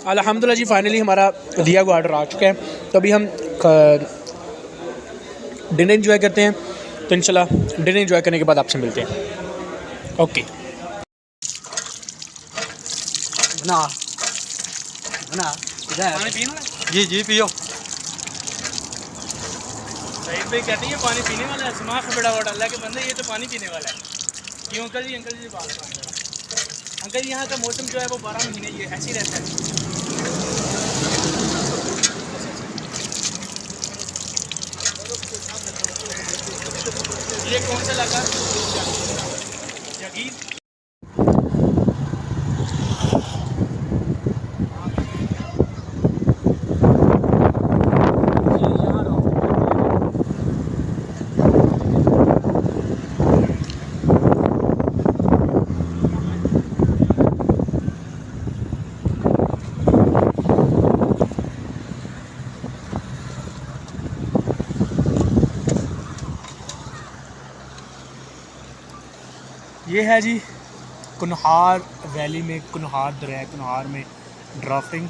अल्हम्दुलिल्लाह जी फाइनली हमारा दिया हुआ ऑर्डर आ चुका है। तो अभी हम डिनर एंजॉय करते हैं। तो इंशाल्लाह डिनर एंजॉय करने के बाद आपसे मिलते हैं। ओके ना ना पानी पीना है? जी जी पियो। सईद भाई कहते हैं ये पानी पीने वाला है। दिमाग का बड़ा अल्लाह के बंदे, ये तो पानी पीने वाला है। क्यों अंकल जी बात अंकल जी यहाँ का मौसम जो है वो 12 महीने ये ऐसे ही रहता है। ये कौन सा लगा यकीन? ये है जी कुनहार वैली में, कुनहार दरिया कुनहार में ड्राफ्टिंग।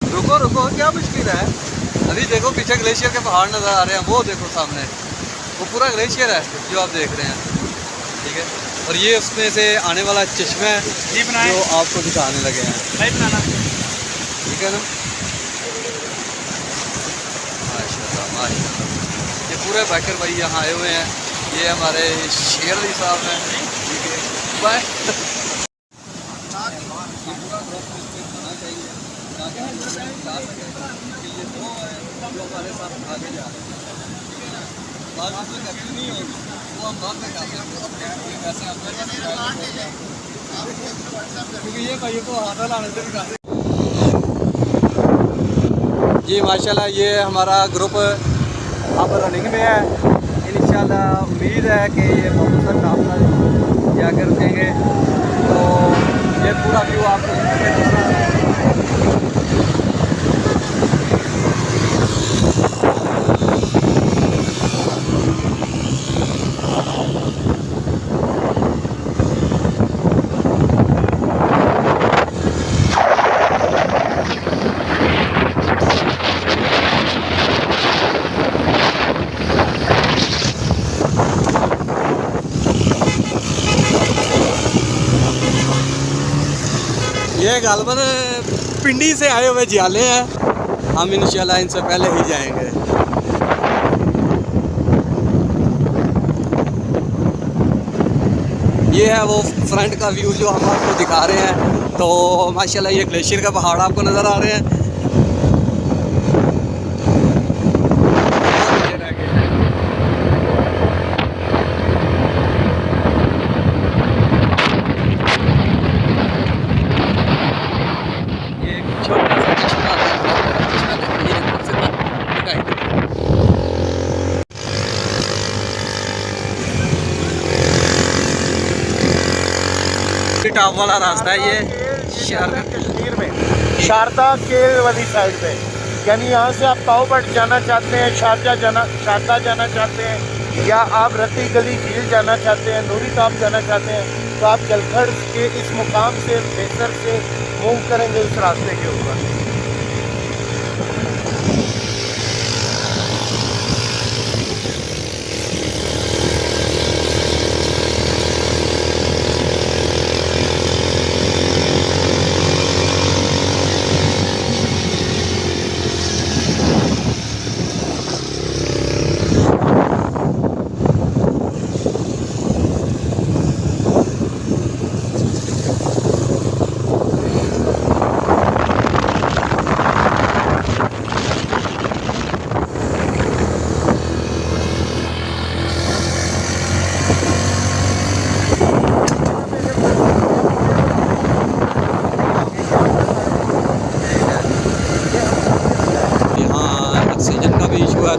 रुको रुको, क्या मुश्किल है? अभी देखो पीछे ग्लेशियर के पहाड़ नज़र आ रहे हैं, वो देखो सामने, वो पूरा ग्लेशियर है जो आप देख रहे हैं। ठीक है, और ये उसमें से आने वाला चश्मा है जो आपको दिखाने लगे हैं। बनाना ठीक है ना, माशाल्लाह माशाल्लाह। ये पूरे बाइकर भाई यहाँ आए हुए हैं। ये हमारे शेर अली साहब हैं। ठीक है, बाय। क्योंकि ये भाइयों को हाथ लाने से भी जी माशाल्लाह ये हमारा ग्रुप अब रनिंग में है। इंशाल्लाह उम्मीद है कि ये मुख्तसर नाम पर जाकर रुकेंगे तो ये पूरा व्यू आपको ये गालबन पिंडी से आए हुए जियाले हैं। हम इंशाल्लाह इनसे पहले ही जाएंगे। ये है वो फ्रंट का व्यू जो हम आपको दिखा रहे हैं। तो माशाल्लाह ये ग्लेशियर का पहाड़ आपको नज़र आ रहे हैं। टॉप वाला रास्ता है ये कश्मीर में शारदा के वाली साइड पे, यानी यहाँ से आप ताओबट जाना चाहते हैं, शारदा जाना चाहते हैं, या आप रत्ती गली झील जाना चाहते हैं, नूरी ताप जाना चाहते हैं, तो आप जलखड़ के इस मुकाम से बेहतर से मूव करेंगे इस रास्ते के ऊपर।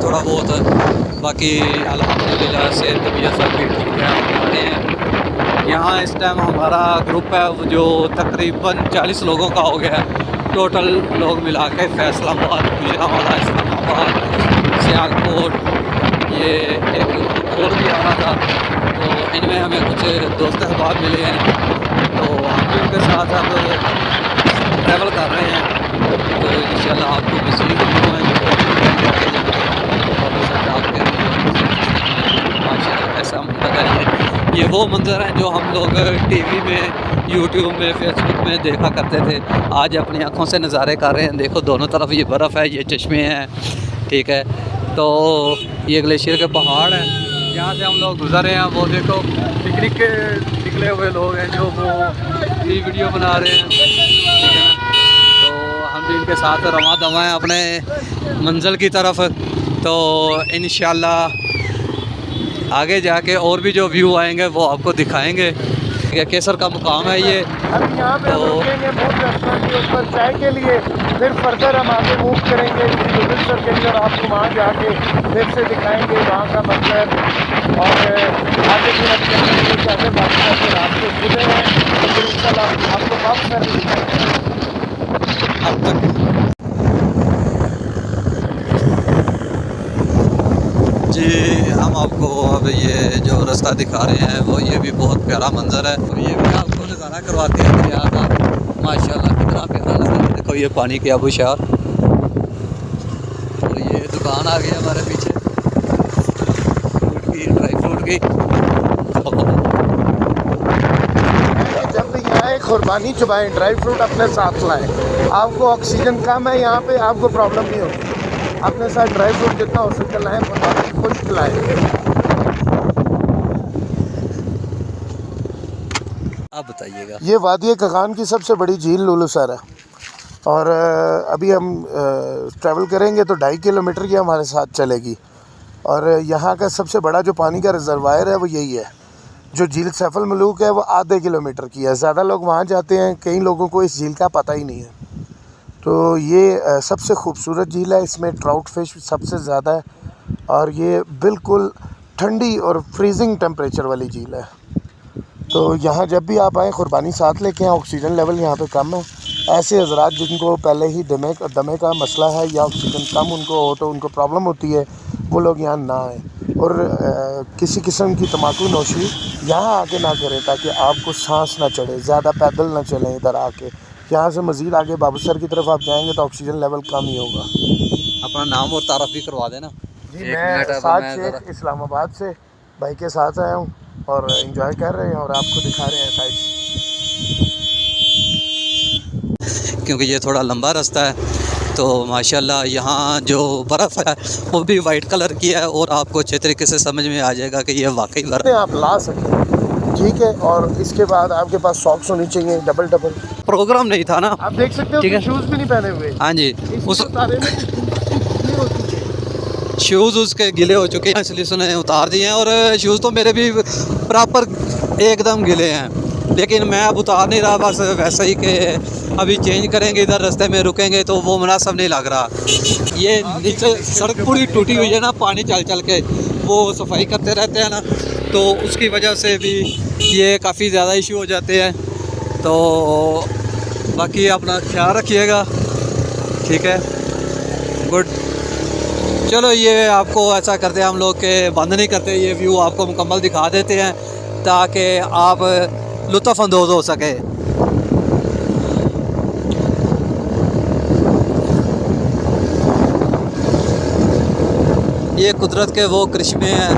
थोड़ा बहुत, बाकी अल्हम्दुलिल्लाह से तबीयत सब भी ठीक है। हमारे यहाँ इस टाइम हमारा ग्रुप है जो तकरीबन 40 लोगों का हो गया है। टोटल लोग मिला के फैसलाबाद, गुजरांवाला, इस्लामाबाद, सियालकोट, ये एक और भी आ रहा था। तो इनमें हमें कुछ दोस्त अहबाब मिले हैं, तो हम भी उनके साथ अब ट्रैवल कर रहे हैं। तो इंशाल्लाह आपको किसी ऐसा मंजर है। ये वो मंजर है जो हम लोग टीवी में, यूट्यूब में, फेसबुक में देखा करते थे। आज अपनी आंखों से नज़ारे कर रहे हैं। देखो दोनों तरफ ये बर्फ़ है, ये चश्मे हैं, ठीक है। तो ये ग्लेशियर के पहाड़ हैं, यहाँ से हम लोग गुजर रहे हैं। वो देखो पिकनिक के निकले हुए लोग हैं जो वो वीडियो बना रहे हैं, ठीक है ना। तो हम भी इनके साथ रवां दवा हैं अपने मंजिल की तरफ। तो इंशाल्लाह आगे जाके और भी जो व्यू आएंगे वो आपको दिखाएंगे। केसर का मुकाम है ये। हम यहाँ पे रुकेंगे मूव रेस्टोरेंट के ऊपर चाय के लिए, फिर फर्दर हम आगे मूव करेंगे अमृतसर के लिए और आपको वहाँ जाके फिर से दिखाएंगे वहाँ का मंजर। और आगे फिर हम चलेंगे कैसे बादशाह के रास्ते खुले हैं, तो फिर इंशाल्लाह आपको वापस करके दिखाएंगे। अब तक जी हम आपको अब ये जो रास्ता दिखा रहे हैं वो ये भी बहुत प्यारा मंजर है। और ये भी आपको नज़ारा करवाते हैं दरिया का, माशाल्लाह कितना प्यारा लग रहा है। देखो ये पानी के आबूशार, और ये दुकान आ गई हमारे पीछे फ्रूट की, ड्राई फ्रूट की। जब भी यहाँ आए खुरबानी चुबाएं, ड्राई फ्रूट अपने साथ लाएं। आपको ऑक्सीजन कम है यहाँ पे, आपको प्रॉब्लम नहीं होगी। अपने साथ ड्राई फ्रूट जितना हो सकता लाएं, खुद खिलाएं। आप बताइएगा। ये वादी कगान की सबसे बड़ी झील लुलुसर है, और अभी हम ट्रैवल करेंगे तो 2.5 किलोमीटर की हमारे साथ चलेगी। और यहाँ का सबसे बड़ा जो पानी का रिजर्वायर है वो यही है। जो झील सैफल मलूक है वो आधे किलोमीटर की है। ज़्यादा लोग वहाँ जाते हैं, कई लोगों को इस झील का पता ही नहीं है। तो ये सबसे खूबसूरत झील है, इसमें ट्राउट फिश सबसे ज़्यादा है, और ये बिल्कुल ठंडी और फ्रीजिंग टेम्परेचर वाली झील है। तो यहाँ जब भी आप आएँ कुर्बानी साथ लेके आएँ। ऑक्सीजन लेवल यहाँ पे कम है। ऐसे हजरात जिनको पहले ही दमे का मसला है या ऑक्सीजन कम उनको हो, तो उनको प्रॉब्लम होती है, वो लोग यहाँ ना आएँ। और किसी किस्म की तम्बाकू नोशी यहाँ आके ना करें, ताकि आपको सांस ना चढ़े। ज़्यादा पैदल ना चलें इधर आके। यहाँ से मज़ीद आगे बाबूसर की तरफ आप जाएंगे तो ऑक्सीजन लेवल कम ही होगा। अपना नाम और तारफ़ भी करवा देना। जी मैं साथ शेख इस्लामाबाद से भाई के साथ आया हूँ और एंजॉय कर रहे हैं और आपको दिखा रहे हैं साइड, क्योंकि ये थोड़ा लंबा रास्ता है। तो माशाल्लाह यहाँ जो बर्फ़ है वो भी वाइट कलर की है, और आपको अच्छे तरीके से समझ में आ जाएगा कि ये वाकई बर्फ़ आप ला सकते हैं, ठीक है। और इसके बाद आपके पास सॉक्स होनी चाहिए डबल। प्रोग्राम नहीं था ना, आप देख सकते हो, ठीक है। शूज़ भी नहीं पहने हुए। हाँ जी, उस उतारे में ये हो चुके हैं। शूज़ उसके गिले हो चुके हैं, इसलिए उसने उतार दिए हैं। और शूज़ तो मेरे भी प्रॉपर एकदम गिले हैं, लेकिन मैं अब उतार नहीं रहा, बस वैसे ही कि अभी चेंज करेंगे, इधर रास्ते में रुकेंगे तो वो मुनासिब नहीं लग रहा। ये नीचे सड़क पूरी टूटी हुई है ना, पानी चल चल के वो सफाई करते रहते हैं ना, तो उसकी वजह से भी ये काफ़ी ज़्यादा इशू हो जाते हैं। तो बाकी अपना ख्याल रखिएगा, ठीक है। गुड। चलो ये आपको ऐसा करते हैं हम लोग के बंद नहीं करते, ये व्यू आपको मुकम्मल दिखा देते हैं ताकि आप लुत्फ़ अंदोज़ हो सके। ये कुदरत के वो करिश्मे हैं।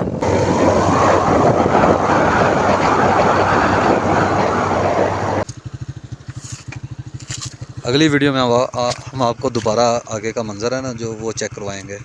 अगली वीडियो में हम आपको दोबारा आगे का मंजर है ना जो वो चेक करवाएंगे।